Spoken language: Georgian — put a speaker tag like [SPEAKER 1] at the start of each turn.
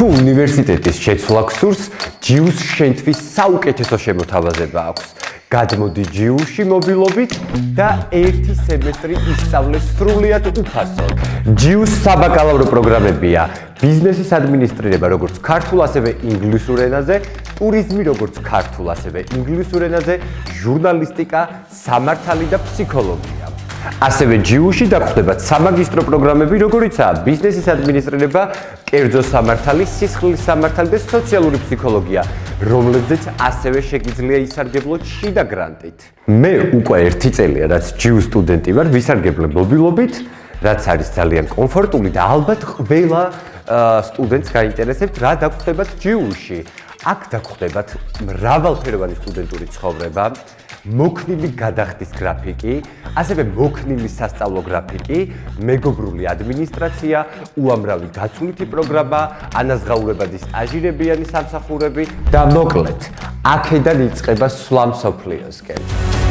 [SPEAKER 1] თუ უნივერსიტეტის შეცვლა გსურს, ჯიუს შენთვის საუკეთესო შემოთავაზება აქვს. გადმოდი ჯიუში მობილობით და 1 სემესტრი ისწავლე სრულიად უფასოდ. ჯიუს საბაკალავრო პროგრამებია: ბიზნესის ადმინისტრირება როგორც ქართულ, ასევე ინგლისურ ენაზე, ტურიზმი როგორც ქართულ, ასევე ინგლისურ ენაზე, ჟურნალისტიკა, სამართალი და ფსიქოლოგია. ასევე ჯიუში დაგვხვდებათ სამაგისტრო პროგრამები, როგორიცაა ბიზნესის ადმინისტრირება, კერძო სამართალი, სისხლის სამართალი და სოციალური ფსიქოლოგია, რომლებზეც ასევე შეგიძლია ისარგებლოთ შიდა გრანტით. მე უკვე 1 წელია, რაც ჯიუს სტუდენტი ვარ, ვისარგებლე მობილობით, რაც არის ძალიან კომფორტული და ალბათ ყველა სტუდენტს გაინტერესებთ, რა დაგვხვდებათ ჯიუში. აქ დაგვხვდებათ მრავალფეროვანი სტუდენტური ცხოვრება, მოქნილი გადახდის გრაფიკი, ასევე მოქნილი სასწავლო გრაფიკი, მეგობრული ადმინისტრაცია, უამრავი გაცვლითი პროგრამა, ანაზღაურებადი სტაჟირებიანი სამსახურები და მოკლედ, აქედან იწყება სვლა მსოფლიოსკენ.